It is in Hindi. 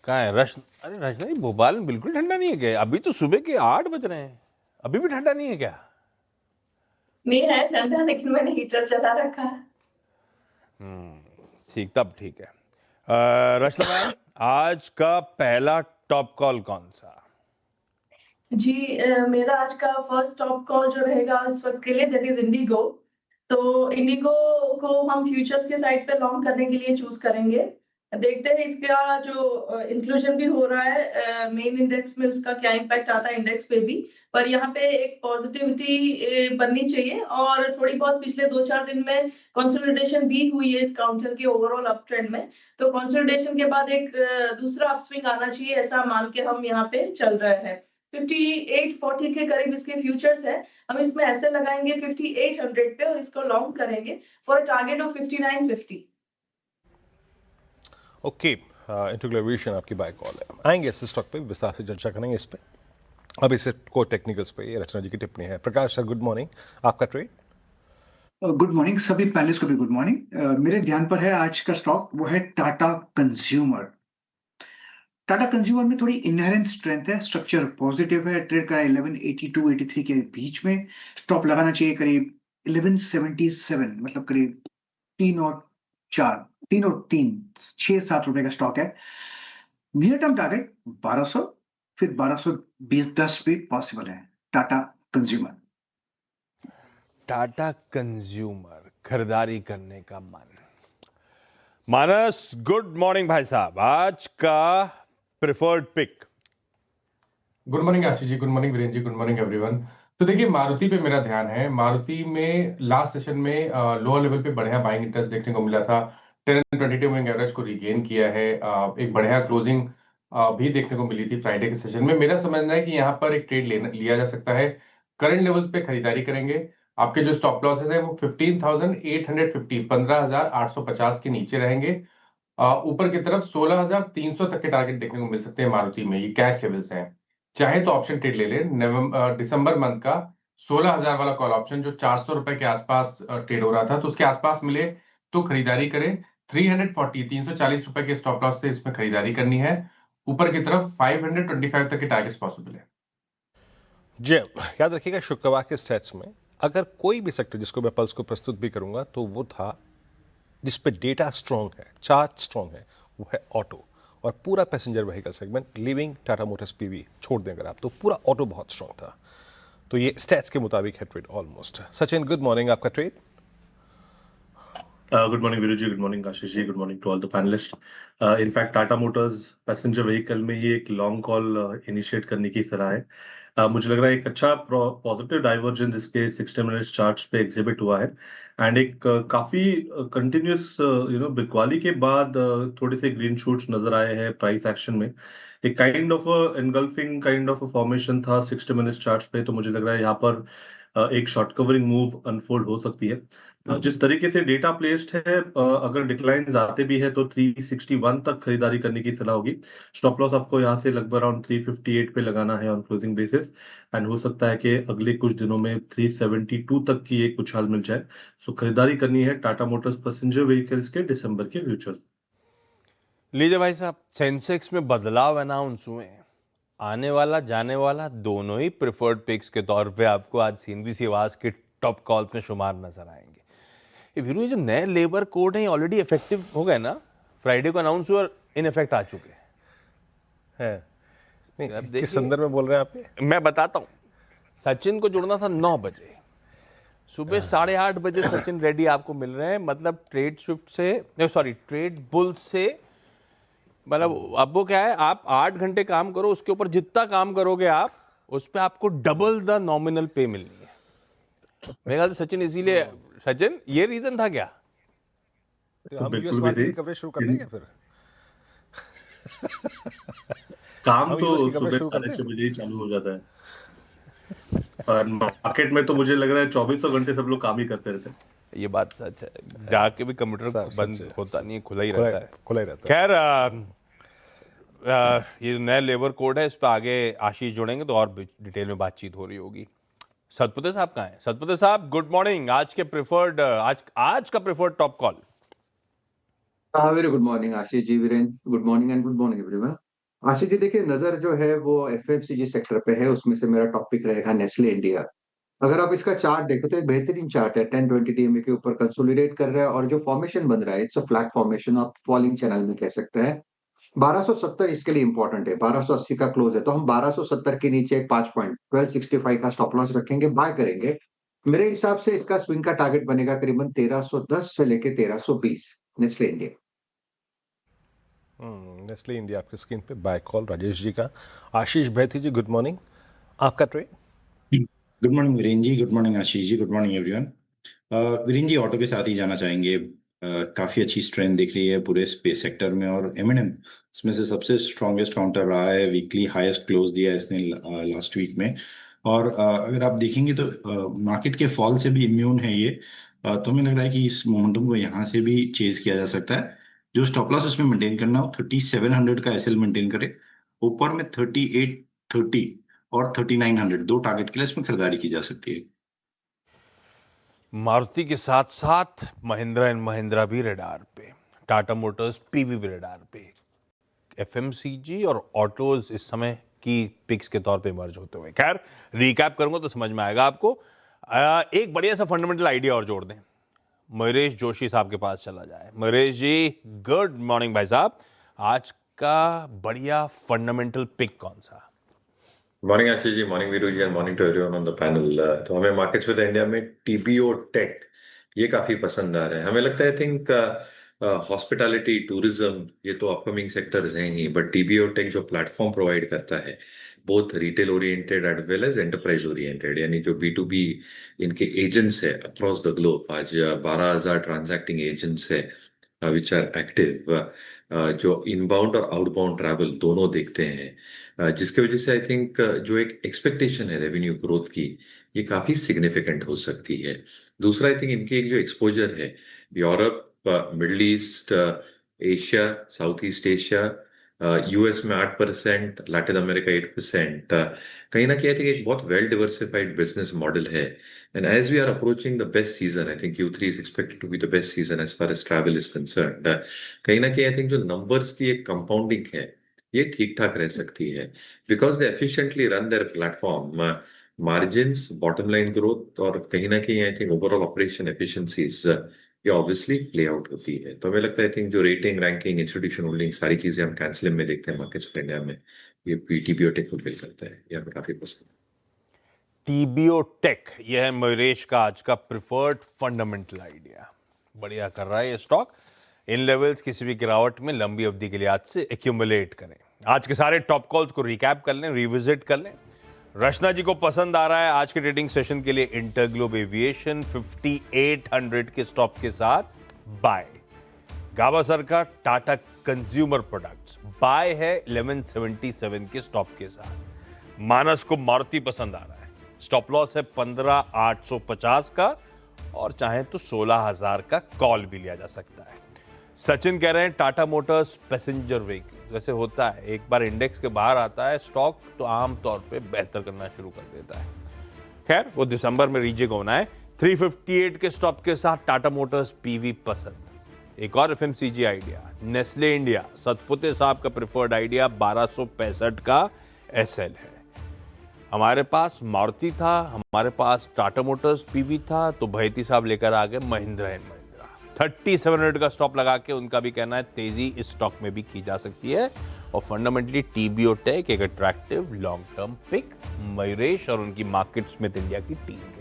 कहाँ है रश? अरे रश नहीं, भोपाल में बिल्कुल ठंडा नहीं है क्या? अभी तो सुबह के 8 बज रहे हैं, अभी भी ठंडा नहीं है क्या? नहीं है ठंडा, लेकिन मैंने हीटर चला रखा है। ठीक, तब ठीक है। रचना मैम, आज का पहला टॉप कॉल कौन सा? जी, मेरा आज का फर्स्ट टॉप कॉल जो रहेगा इस वक्त के लिए, दैट इज इंडिगो। तो इंडिगो को हम फ्यूचर्स के साइड पे लॉन्ग करने के लिए चूज करेंगे। देखते हैं इसका जो इंक्लूजन भी हो रहा है मेन इंडेक्स में, उसका क्या इम्पैक्ट आता है इंडेक्स पे भी। पर यहाँ पे एक पॉजिटिविटी बननी चाहिए, और थोड़ी बहुत पिछले 2-4 दिन में कंसोलिडेशन भी हुई है इस काउंटर के ओवरऑल अप ट्रेंड में। तो कंसोलिडेशन के बाद एक दूसरा अपस्विंग आना चाहिए, ऐसा मान के हम यहाँ पे चल रहे हैं। 5840 के करीब इसके फ्यूचर्स है। हम इसमें ऐसे लगाएंगे 5800 पे, और इसको लॉन्ग करेंगे for a target of 5950। Okay, integration आपकी बाय कॉल है। आएंगे इस स्टॉक पे विस्तार से चर्चा करेंगे इस पे। अब इसे को टेक्निकल्स पे ये रचना जी की टिप्पणी है। प्रकाश सर गुड मॉर्निंग, आपका ट्रेड। गुड मॉर्निंग सभी पैनलिस्ट को भी गुड मॉर्निंग। मेरे ध्यान पर है आज का स्टॉक, वो है टाटा कंज्यूमर। टाटा कंज्यूमर में थोड़ी इनहेरेंट स्ट्रेंथ है, स्ट्रक्चर पॉजिटिव है, ट्रेड करा 1182-83 के बीच में। स्टॉप लगाना चाहिए करीब 1177, मतलब करीब 3 और 4, 3 और 3, 6-7 रुपए का स्टॉक है। नियर टर्म टारगेट 1200, फिर 1220-10 भी पॉसिबल है। टाटा कंज्यूमर। टाटा कंज्यूमर, खरीदारी करने का मन। मानस गुड मॉर्निंग भाई साहब, आज का preferred pick. Good morning Ashish ji, good morning Virendra ji, good morning everyone. तो देखिए मारुति पे मेरा ध्यान है। मारुति में लास्ट सेशन में लोअर लेवल पे बढ़िया बाइंग इंटरेस्ट देखने को मिला था। 10-22 मूविंग एवरेज को रिगेन किया है। एक बढ़िया क्लोजिंग भी देखने को मिली थी फ्राइडे के सेशन में। मेरा समझना है कि यहाँ पर एक ट्रेड लिया जा सकता है। करंट लेवल्स पे खरीदारी करेंगे। आपके जो स्टॉप लॉसेस है वो 15,850, 15,850 के नीचे रहेंगे। ऊपर की तरफ 16,300 तक के टारगेट देखने को मिल सकते हैं मारुति में। ये कैश लेवल्स हैं। चाहे तो ऑप्शन ट्रेड ले लें। दिसंबर मंथ का 16,000 वाला कॉल ऑप्शन जो 400 रुपए के आसपास ट्रेड हो रहा था, तो उसके आसपास मिले तो खरीदारी करें। 340 रुपए के स्टॉप लॉस से इसमें खरीदारी करनी है। ऊपर की तरफ 525 तक के टारगेट्स पॉसिबल है। जी याद रखिएगा, शुक्रवार के स्टैट्स में अगर कोई भी सेक्टर जिसको मैं पल्स को प्रस्तुत भी करूंगा तो वो था जिस पे डेटा स्ट्रॉन्ग है, चार्ट स्ट्रॉन्ग है, वो है ऑटो। और पूरा passenger vehicle segment living Tata Motors PV छोड़ दें अगर आप, तो पूरा ऑटो बहुत स्ट्रॉन्ग था। तो ये स्टैट्स के मुताबिक है trade almost. Sachin good morning, आपका trade. Good morning Veeru ji, good morning Ashish ji, good morning to all the panellists. In fact Tata Motors passenger vehicle में ही एक लॉन्ग कॉल इनिशिएट करने की सलाह है। मुझे लग रहा है एक अच्छा पॉजिटिव डाइवर्जेंस इसके 60 मिनट्स चार्ट्स पे एग्जिबिट हुआ है। एंड एक काफी कंटिन्यूअस बिकवाली के बाद थोड़े से ग्रीन शूट्स नजर आए हैं प्राइस एक्शन में। एक kind of engulfing kind of formation था 60 मिनट्स चार्ट्स पे। तो मुझे लग रहा है यहाँ पर एक शॉर्ट कवरिंग मूव अनफोल्ड हो सकती है। जिस तरीके से डेटा प्लेस्ड है, अगर डिक्लाइन आते भी है तो 361 तक खरीदारी करने की सलाह होगी। स्टॉप लॉस आपको यहाँ से लगभग अराउंड 358 पे लगाना है ऑन क्लोजिंग बेसिस। एंड हो सकता है कि अगले कुछ दिनों में 372 तक की एक उछाल मिल जाए। सो खरीदारी करनी है टाटा मोटर्स पैसेंजर व्हीकल्स के दिसंबर के फ्यूचर्स। लीजिए भाई साहब, सेंसेक्स में बदलाव अनाउंस हुए हैं। आने वाला जाने वाला दोनों ही प्रिफर्ड पिक्स के तौर पे आपको आज सीएनबीसी आवाज के टॉप कॉल्स में शुमार नजर आएंगे। ये जो नए लेबर कोड है ऑलरेडी इफेक्टिव हो गए ना? फ्राइडे को अनाउंस हुआ और इन इफेक्ट आ चुके हैं। नहीं, किस संदर्भ में बोल रहे हैं आप? मैं बताता हूं। सचिन को जुड़ना था 9 बजे, सुबह 8:30 बजे सचिन रेड्डी आपको मिल रहे हैं। मतलब ट्रेड स्विफ्ट से, सॉरी ट्रेड बुल से, मतलब अब वो क्या है, आप 8 घंटे काम करो, उसके ऊपर जितना काम करोगे आप, उस पर आपको डबल द नॉमिनल पे मिलनी है। मेरे ख्याल से सचिन इसीलिए, सचिन ये रीजन था क्या? तो हम यूएस मार्केट की कवरेज शुरू कर देंगे फिर। काम तो सुबह 6:30 बजे ही चालू हो जाता है। और मार्केट में तो मुझे लग रहा है 24 घंटे सब लोग काम ही करते रहते हैं। ये बात सच है, जाके भी कंप्यूटर बंद होता नहीं है, खुला ही रहता है। खुला ही रहता है। खैर, ये नया लेबर कोड है, इस पर आगे आशीष जुड़ेंगे तो और डिटेल में बातचीत हो रही होगी। सतपुते साहब कहाँ हैं? सतपुते साहब गुड मॉर्निंग। आज के प्रिफर्ड आज का preferred top call. Very good morning Ashish ji, Virendra, good morning and good morning everyone. Ashish ji देखिए नजर जो है वो एफएमसीजी सेक्टर पे है, उसमें से मेरा टॉपिक रहेगा नेस्ले इंडिया। अगर आप इसका चार्ट देखो तो एक बेहतरीन चार्ट है, 10-20 डीएमए के ऊपर कंसोलिडेट कर रहा है और जो फॉर्मेशन बन रहा है इट्स अ फ्लैट फॉर्मेशन, आप फॉलिंग चैनल में कह सकते हैं। 1270 इसके लिए इंपॉर्टेंट है, 1280 का क्लोज है तो हम 1270 के नीचे एक 5 पॉइंट 1265 का स्टॉप लॉस रखेंगे, बाय करेंगे। मेरे हिसाब से इसका स्विंग का टारगेट बनेगा करीबन 1310 से लेके 1320 नेस्ले इंडिया। नेस्ले इंडिया आपकी स्क्रीन पे बाय कॉल राजेश जी का। आशीष भैती जी गुड मॉर्निंग, आपका ट्रेड। गुड मॉर्निंग वीरेन जी, good morning Ashish ji, good morning everyone. Viren जी ऑटो के साथ ही जाना चाहेंगे। काफ़ी अच्छी स्ट्रेंथ दिख रही है पूरे स्पेस सेक्टर में और एम इसमें से सबसे स्ट्रॉन्गेस्ट काउंटर रहा है, वीकली हाईएस्ट क्लोज दिया है इसने लास्ट वीक में। और अगर आप देखेंगे तो मार्केट के फॉल से भी इम्यून है ये। तो हमें लग रहा है कि इस मोमेंटम को यहाँ से भी चेज किया जा सकता है। जो स्टॉप लॉस इसमें मेंटेन करना हो 3700 का एसएल मेंटेन करे, ऊपर में 3830 और 3900 दो टारगेट के लिए इसमें खरीदारी की जा सकती है। मारुति के साथ साथ महिंद्रा एंड महिंद्रा भी रडार पे, टाटा मोटर्स पीवी भी रडार पे, एफएमसीजी और ऑटोज इस समय की पिक्स के तौर पे इमर्ज होते हुए। खैर रिकैप करूंगा तो समझ में आएगा आपको। एक बढ़िया सा फंडामेंटल आइडिया और जोड़ दें, मयूरेश जोशी साहब के पास चला जाए। मयूरेश जी गुड मॉर्निंग भाई साहब, आज का बढ़िया फंडामेंटल पिक कौन सा? Morning Ashish ji, morning Veeru ji and morning to everyone on the panel. तो हमें मार्केट्स विद इंडिया में टीबीओ टेक ये काफी पसंद आ रहा है। हमें लगता है आई थिंक हॉस्पिटैलिटी टूरिज्म ये तो अपकमिंग सेक्टर्स हैं ही, बट टीबीओ टेक जो प्लेटफॉर्म प्रोवाइड करता है both retail oriented as well as enterprise oriented, यानी जो B2B इनके एजेंट्स है अक्रॉस द ग्लोब, आज 12,000 ट्रांजैक्टिंग एजेंट्स है विच आर एक्टिव, जो इनबाउंड और आउटबाउंड ट्रैवल दोनों देखते हैं, जिसके वजह से आई थिंक जो एक एक्सपेक्टेशन है रेवेन्यू ग्रोथ की ये काफी सिग्निफिकेंट हो सकती है। दूसरा आई थिंक इनकी एक जो एक्सपोजर है Europe, middle east, Asia, south east Asia, US में 8%, लैटिन अमेरिका 8%, कहीं ना कहीं आई थिंक एक बहुत वेल डिवर्सिफाइड बिजनेस मॉडल है। And as we are approaching the best season, I think Q3 is expected to be the best season as far as travel is concerned. कहीं ना कहीं आई थिंक जो नंबर्स की एक कंपाउंडिंग है ये ठीक ठाक रह सकती है, because they efficiently run their platform, margins, bottom line growth और कहीं ना कहीं I think overall operation efficiencies ये ऑब्वियसली प्ले आउट होती है। तो हमें लगता है आई थिंक जो रेटिंग, रैंकिंग, इंस्टीट्यूशन होल्डिंग सारी चीजें हम कैंसिल में देखते हैं मार्केट्स ऑफ इंडिया में, ये टीबीओ टेक फुलफिल करता है, ये हमें काफी पसंद है। टीबीओ टेक, यह है मयूरेश का आज का प्रिफर्ड फंडामेंटल आइडिया। बढ़िया कर रहा है ये स्टॉक। इन लेवल्स किसी भी गिरावट में लंबी अवधि के लिए आज से एक्यूमुलेट करें। आज के सारे टॉप कॉल्स को रिकैप कर लें, रिविजिट कर लें। रचना जी को पसंद आ रहा है आज के ट्रेडिंग सेशन के लिए इंटरग्लोब एविएशन 5800 के स्टॉप के साथ बाय। गावस्कर का टाटा कंज्यूमर प्रोडक्ट्स बाय है 1177 के स्टॉप के साथ। मानस को मारुति पसंद आ रहा है, स्टॉप लॉस है 15,850 का और चाहे तो 16,000 का कॉल भी लिया जा सकता है। सचिन कह रहे हैं टाटा मोटर्स पैसेंजर व्हीकल, जैसे होता है एक बार इंडेक्स के बाहर आता है स्टॉक तो आमतौर पे बेहतर करना शुरू कर देता है। खैर वो दिसंबर में रीजेक होना है। 358 के स्टॉप के साथ टाटा मोटर्स पीवी पसंद। एक और FMCG idea, Nestle India, Satpute साहब का प्रिफर्ड आइडिया 1265 का एसएल है। हमारे पास मारुति था, हमारे पास टाटा मोटर्स पीवी था, तो भैती साहब लेकर आ गए महिंद्रा एंड महिंद्रा। 3700 का स्टॉप लगा के उनका भी कहना है तेजी इस स्टॉक में भी की जा सकती है। और फंडामेंटली टीबीओ टेक एक attractive long term pick Mayuresh और उनकी मार्केट स्मिथ इंडिया की टीम के